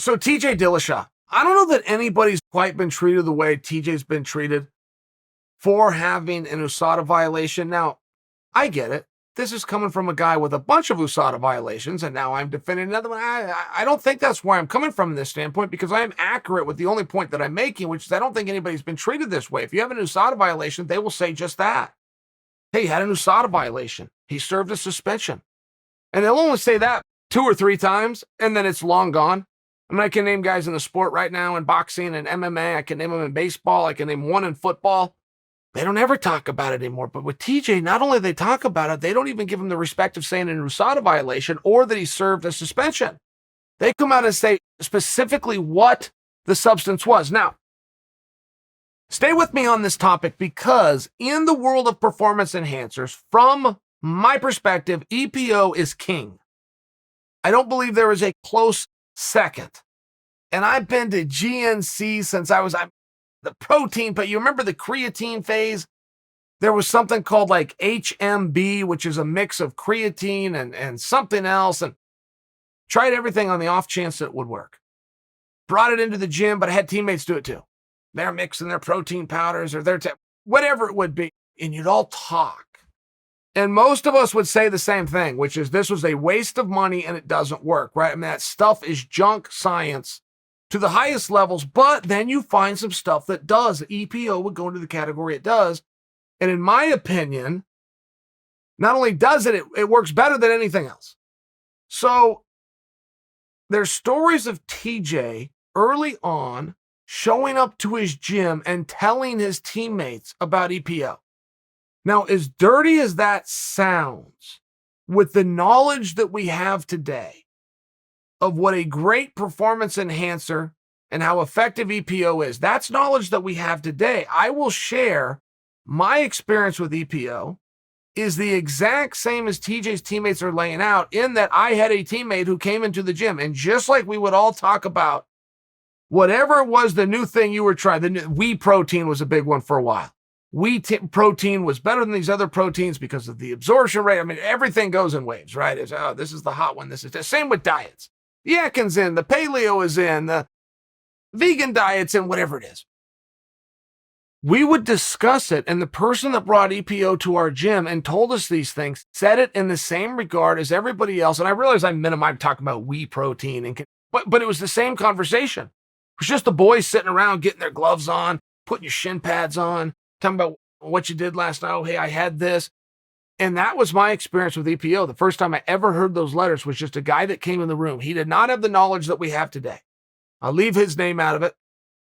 So TJ Dillashaw, I don't know that anybody's quite been treated the way TJ's been treated for having an USADA violation. Now, I get it. This is coming from a guy with a bunch of USADA violations, and now I'm defending another one. I don't think that's where I'm coming from in this standpoint, because I am accurate with the only point that I'm making, which is I don't think anybody's been treated this way. If you have an USADA violation, they will say just that. Hey, he had an USADA violation. He served a suspension. And they'll only say that 2 or 3 times, and then it's long gone. I mean, I can name guys in the sport right now in boxing and MMA. I can name them in baseball. I can name one in football. They don't ever talk about it anymore. But with TJ, not only do they talk about it, they don't even give him the respect of saying an USADA violation or that he served a suspension. They come out and say specifically what the substance was. Now, stay with me on this topic, because in the world of performance enhancers, from my perspective, EPO is king. I don't believe there is a close second. And I've been to GNC since I'm the protein, but you remember the creatine phase? There was something called like HMB, which is a mix of creatine and something else, and tried everything on the off chance that it would work. Brought it into the gym, but I had teammates do it too. They're mixing their protein powders or whatever it would be, and you'd all talk. And most of us would say the same thing, which is this was a waste of money and it doesn't work, right? I mean, that stuff is junk science to the highest levels, but then you find some stuff that does. EPO would go into the category it does. And in my opinion, not only does it works better than anything else. So there's stories of TJ early on showing up to his gym and telling his teammates about EPO. Now, as dirty as that sounds, with the knowledge that we have today of what a great performance enhancer and how effective EPO is, that's knowledge that we have today. I will share my experience with EPO is the exact same as TJ's teammates are laying out, in that I had a teammate who came into the gym, and just like we would all talk about whatever it was the new thing you were trying, the whey protein was a big one for a while. Whey protein was better than these other proteins because of the absorption rate. I mean, everything goes in waves, right? It's, oh, this is the hot one. This is the same with diets. The Atkins in, the paleo is in, the vegan diets in, whatever it is. We would discuss it, and the person that brought EPO to our gym and told us these things said it in the same regard as everybody else. And I realize I'm talking about whey protein, but it was the same conversation. It was just the boys sitting around getting their gloves on, putting your shin pads on, talking about what you did last night. Oh, hey, I had this. And that was my experience with EPO. The first time I ever heard those letters was just a guy that came in the room. He did not have the knowledge that we have today. I'll leave his name out of it.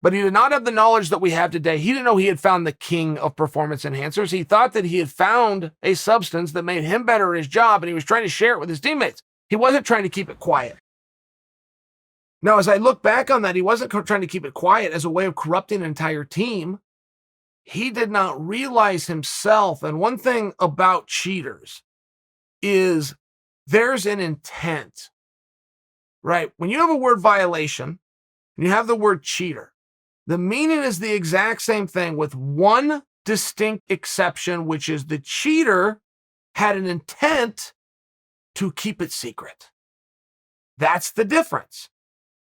But he did not have the knowledge that we have today. He didn't know he had found the king of performance enhancers. He thought that he had found a substance that made him better at his job, and he was trying to share it with his teammates. He wasn't trying to keep it quiet. Now, as I look back on that, he wasn't trying to keep it quiet as a way of corrupting an entire team. He did not realize himself. And one thing about cheaters is there's an intent, right? When you have a word violation and you have the word cheater, the meaning is the exact same thing with one distinct exception, which is the cheater had an intent to keep it secret. That's the difference.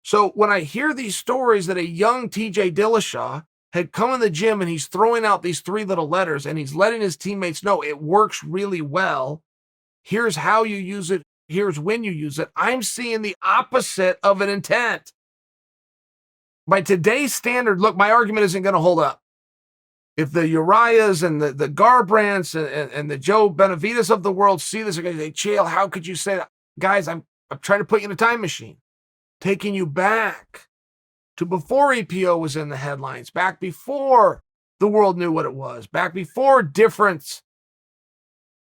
So when I hear these stories that a young TJ Dillashaw had come in the gym and he's throwing out these 3 little letters and he's letting his teammates know it works really well, here's how you use it, here's when you use it, I'm seeing the opposite of an intent. By today's standard, look, my argument isn't going to hold up. If the Uriahs and the Garbrandts and the Joe Benavides of the world see this, they're going to say, Chael, how could you say that? Guys, I'm trying to put you in a time machine, taking you back to before EPO was in the headlines, back before the world knew what it was, back before different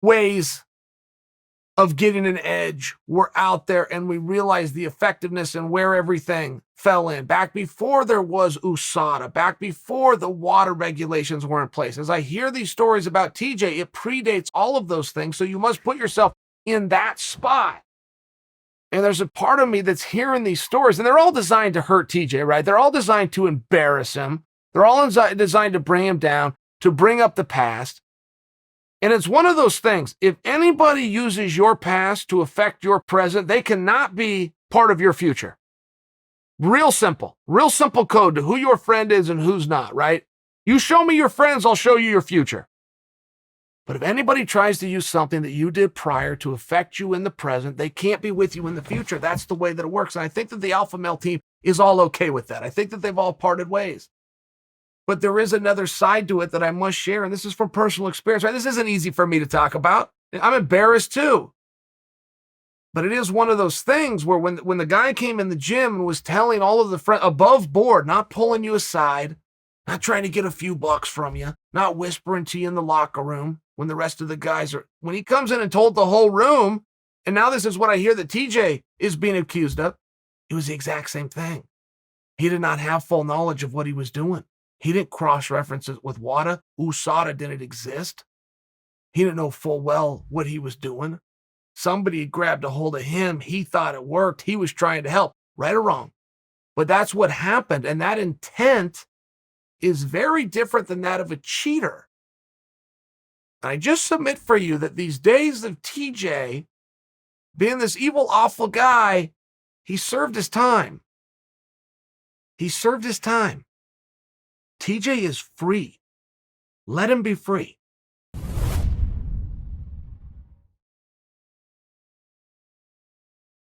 ways of getting an edge were out there, and we realized the effectiveness and where everything fell in, back before there was USADA, back before the water regulations were in place. As I hear these stories about TJ, it predates all of those things, so you must put yourself in that spot. And there's a part of me that's hearing these stories, and they're all designed to hurt TJ, right? They're all designed to embarrass him. They're all designed to bring him down, to bring up the past. And it's one of those things. If anybody uses your past to affect your present, they cannot be part of your future. Real simple code to who your friend is and who's not, right? You show me your friends, I'll show you your future. But if anybody tries to use something that you did prior to affect you in the present, they can't be with you in the future. That's the way that it works. And I think that the alpha male team is all okay with that. I think that they've all parted ways. But there is another side to it that I must share, and this is from personal experience, right? This isn't easy for me to talk about. I'm embarrassed too. But it is one of those things where when the guy came in the gym and was telling all of the friends above board, not pulling you aside, not trying to get a few bucks from you, not whispering to you in the locker room when the rest of the guys are, when he comes in and told the whole room, and now this is what I hear that TJ is being accused of, it was the exact same thing. He did not have full knowledge of what he was doing. He didn't cross-reference it with WADA. USADA didn't exist. He didn't know full well what he was doing. Somebody grabbed a hold of him. He thought it worked. He was trying to help, right or wrong. But that's what happened. And that intent is very different than that of a cheater. And I just submit for you that these days of TJ being this evil, awful guy, he served his time. He served his time. TJ is free. Let him be free.